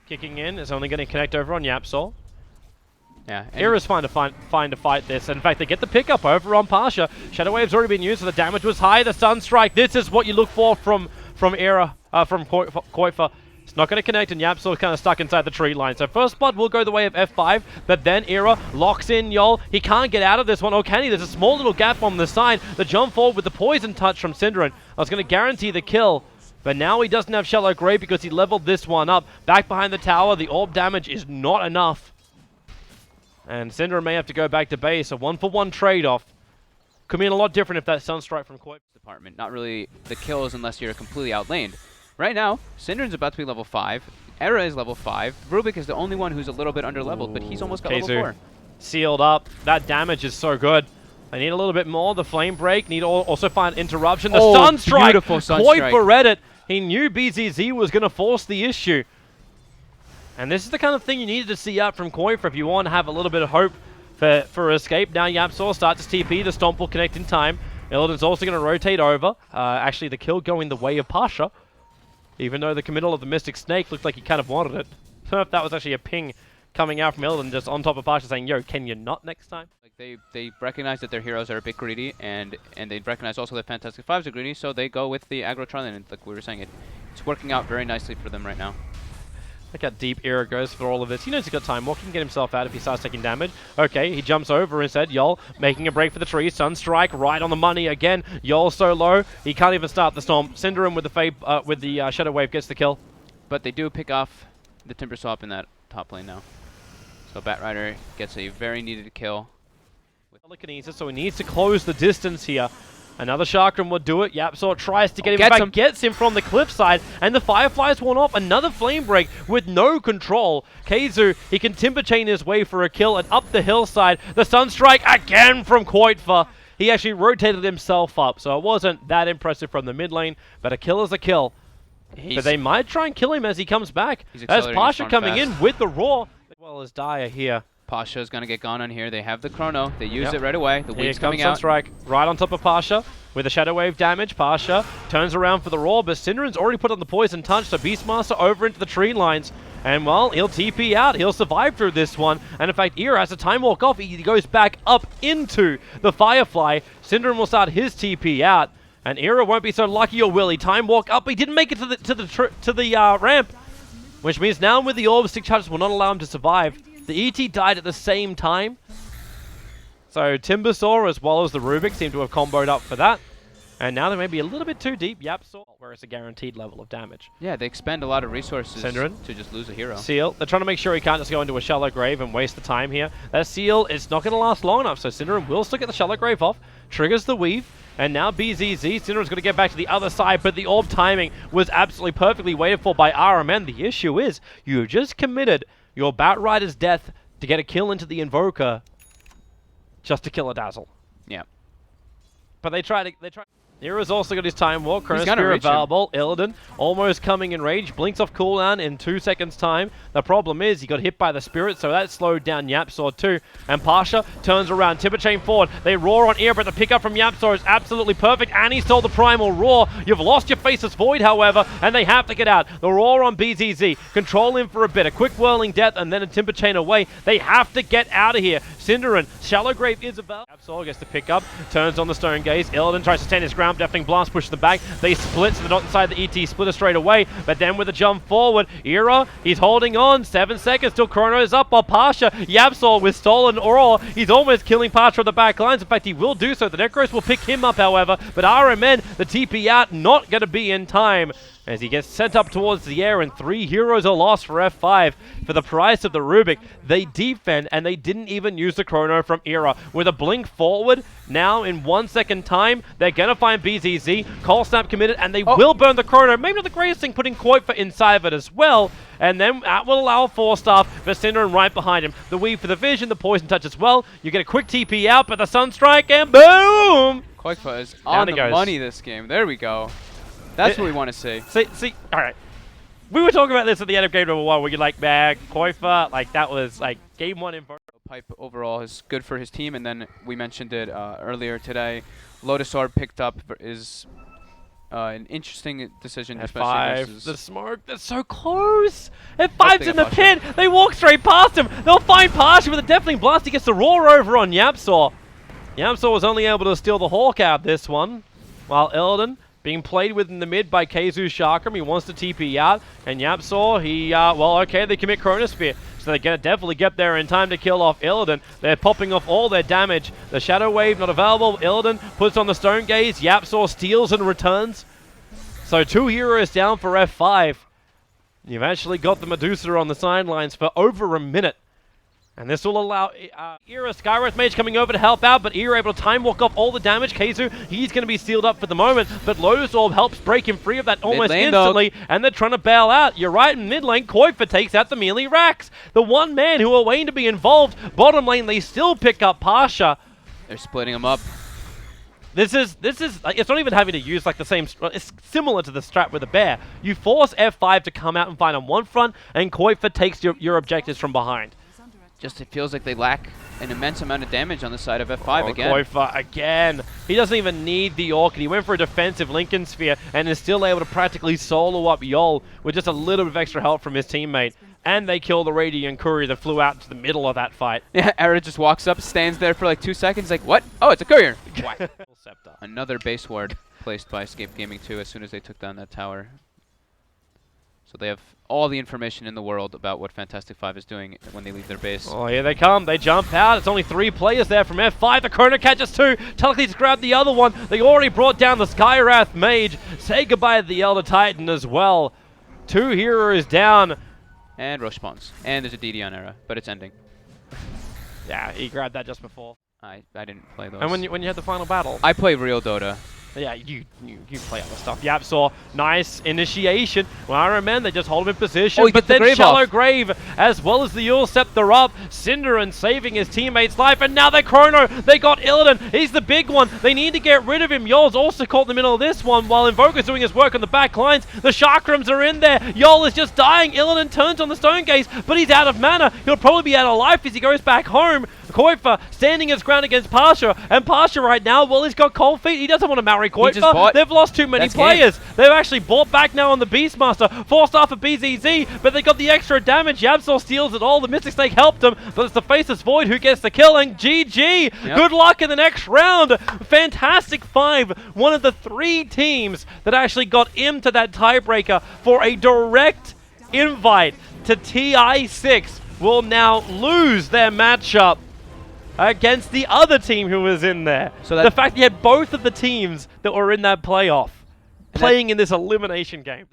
kicking in is only going to connect over on Yapsol. Yeah, Era's fine to fight this. In fact, they get the pickup over on Pasha. Shadow Wave's already been used, so the damage was high. The Sunstrike. This is what you look for from Era, from qojqva. It's not going to connect, and Yapsol kind of stuck inside the tree line. So first blood will go the way of F5, but then Era locks in Yol. He can't get out of this one. Oh, can he? There's a small little gap on the side. The jump forward with the poison touch from Synderen. I was going to guarantee the kill. But now he doesn't have Shallow Grave because he leveled this one up. Back behind the tower, the orb damage is not enough. And Synderen may have to go back to base. A 1-for-1 trade-off. Could mean a lot different if that Sunstrike from qojqva. Department. Not really the kills unless you're completely outlaned. Right now, Synderen's about to be level 5. Era is level 5. Rubik is the only one who's a little bit underleveled, but he's almost got level 4. Sealed up. That damage is so good. I need a little bit more. The Flame Break. Need also find Interruption. The Sunstrike. Beautiful Sunstrike. qojqva read it. He knew BZZ was going to force the issue. And this is the kind of thing you needed to see out from qojqva if you want to have a little bit of hope for escape. Now Yapsol starts his TP. The Stomp will connect in time. Illidan's also going to rotate over. Actually, the kill going the way of Pasha. Even though the committal of the Mystic Snake looked like he kind of wanted it. I don't know if that was actually a ping coming out from Illidan just on top of Pasha saying, yo, can you not next time? Like they recognize that their heroes are a bit greedy, and they recognize also that Fantastic.Fives are greedy, so they go with the aggro Trillion, and like we were saying, it's working out very nicely for them right now. Look how deep Era goes for all of this. He knows he's got time walk. He can get himself out if he starts taking damage. Okay, he jumps over instead. Yol making a break for the tree. Sunstrike right on the money again. Yol so low, he can't even start the Stomp. Synderen with the Shadow Wave gets the kill. But they do pick off the Timber Swap in that top lane now. So Batrider gets a very needed kill. Telekinesis, so he needs to close the distance here. Another Chakram would do it. Yapsol tries to get him back, gets him from the cliffside, and the Fireflies won off. Another Flame Break with no control. KheZu, he can Timber Chain his way for a kill, and up the hillside, the Sunstrike again from qojqva. He actually rotated himself up, so it wasn't that impressive from the mid lane, but a kill is a kill. But they might try and kill him as he comes back. As Pasha coming in with the Roar, as well as Dire here. Pasha's going to get gone on here. They have the chrono. They use it right away. The wave's coming out. Sunstrike right on top of Pasha with a Shadow Wave damage. Pasha turns around for the Roar, but Synderen's already put on the Poison Touch, so Beastmaster over into the tree lines. And, well, he'll TP out. He'll survive through this one. And, in fact, Era has a time walk off. He goes back up into the Firefly. Synderen will start his TP out. And Era won't be so lucky, or will he? Time walk up. He didn't make it to the ramp, which means now with the Orb, Stick Charges will not allow him to survive. The ET died at the same time. So Timbersaw as well as the Rubik seem to have comboed up for that. And now they may be a little bit too deep. Yapsol, where it's a guaranteed level of damage. Yeah, they expend a lot of resources Synderen to just lose a hero. Seal, they're trying to make sure he can't just go into a Shallow Grave and waste the time here. That Seal is not going to last long enough, so Synderen will still get the Shallow Grave off. Triggers the Weave. And now BZZ, Synderen's going to get back to the other side, but the orb timing was absolutely perfectly waited for by RMN. The issue is, you've just committed your Batrider's death to get a kill into the Invoker just to kill a Dazzle. Yeah. But they try. Era's also got his time walk. Chronosphere available. Illidan almost coming in range. Blinks off cooldown in 2 seconds time. The problem is he got hit by the Spirit, so that slowed down Yapsor too. And Pasha turns around. Timber Chain forward. They roar on Era, but the pickup from Yapsor is absolutely perfect. And he stole the Primal Roar. You've lost your Faceless Void, however, and they have to get out. The Roar on BZZ. Control him for a bit. A quick whirling death and then a Timber Chain away. They have to get out of here. Synderen, Shallow Grave is available. Yapsor gets the pick up. Turns on the Stone Gaze. Illidan tries to stand his ground. Deafening Blast pushes them back. They split, so they're not inside the ET splitter straight away. But then with a jump forward, Era, he's holding on. 7 seconds till Chrono's up while Pasha, Yapsol with stolen Roar. He's almost killing Pasha on the back lines. In fact, he will do so. The Necros will pick him up, however. But RMN, the TP out, not going to be in time as he gets sent up towards the air, and 3 heroes are lost for F5 for the price of the Rubik. They defend, and they didn't even use the Chrono from Era. With a blink forward, now in 1 second time, they're going to find BZZ. Cold Snap committed, and they will burn the Chrono. Maybe not the greatest thing, putting qojqva inside of it as well. And then that will allow a 4-star for Synderen right behind him. The Weave for the Vision, the Poison Touch as well. You get a quick TP out, but the Sunstrike, and boom! qojqva is on the money this game. There we go. That's what we want to see. See, all right. We were talking about this at the end of game number 1, where you're like, man, qojqva, like that was like game 1 in. Pipe overall is good for his team, and then we mentioned it earlier today. Lotus Orb picked up is An interesting decision, especially F5, versus... the smoke, that's so close! F5's in the pit! They walk straight past him! They'll find Pasha with a Deafening Blast. He gets the roar over on YapzOr. YapzOr was only able to steal the Hawk out this one, while Illidan being played with in the mid by KheZu Chakram. He wants to TP out, and YapzOr, well, okay, they commit Chronosphere. So they're going to definitely get there in time to kill off Illidan. They're popping off all their damage. The Shadow Wave not available. Illidan puts on the Stone Gaze. YapzOr steals and returns. So 2 heroes down for F5. You've actually got the Medusa on the sidelines for over a minute. And this will allow Era Skywrath Mage coming over to help out, but Era able to time walk off all the damage. KheZu, he's going to be sealed up for the moment, but Lotus Orb helps break him free of that almost instantly, and they're trying to bail out. You're right, in mid lane, Qojqva takes out the melee racks. The one man who are waiting to be involved. Bottom lane, they still pick up Pasha. They're splitting him up. This is it's not even having to use like the same, it's similar to the strat with the bear. You force F5 to come out and fight on one front, and Qojqva takes your objectives from behind. Just it feels like they lack an immense amount of damage on the side of F5 again. Qojqva again. He doesn't even need the Orchid. He went for a defensive Lincoln Sphere and is still able to practically solo up Yol with just a little bit of extra help from his teammate. And they kill the Radiant Courier that flew out into the middle of that fight. Yeah, Era just walks up, stands there for like 2 seconds, like, what? Oh, it's a Courier. Another base ward placed by Escape Gaming 2 as soon as they took down that tower. So they have all the information in the world about what Fantastic.Five is doing when they leave their base. Oh, here they come. They jump out. It's only 3 players there from F5. The Chrono catches 2. Telecles grabbed the other one. They already brought down the Skywrath Mage. Say goodbye to the Elder Titan as well. 2 heroes down. And Roche spawns. And there's a DD on Era, but it's ending. Yeah, he grabbed that just before. I didn't play those. And when you had the final battle? I play real Dota. Yeah, you play other stuff. YapzOr, nice initiation. Well, Iron Man, they just hold him in position. Oh, but then grave Shallow off. Grave, as well as the Yule Scepter up. Cinderin saving his teammate's life, and now they're Chrono. They got Illidan. He's the big one. They need to get rid of him. Yol's also caught in the middle of this one, while Invoker's doing his work on the back lines. The Chakrams are in there. Yol is just dying. Illidan turns on the Stone Gaze, but he's out of mana. He'll probably be out of life as he goes back home. Qojqva standing his ground against Pasha, and Pasha right now, well, he's got cold feet. He doesn't want to marry Qojqva. They've lost too many players. They've actually bought back now on the Beastmaster, forced off of BZZ, but they got the extra damage. YapzOr steals it all. The Mystic Snake helped him, but it's the Faceless Void who gets the kill, and GG. Yep. Good luck in the next round. Fantastic.Five, one of the 3 teams that actually got into that tiebreaker for a direct invite to TI6, will now lose their matchup against the other team who was in there. So the fact you had both of the teams that were in that playoff playing in this elimination game.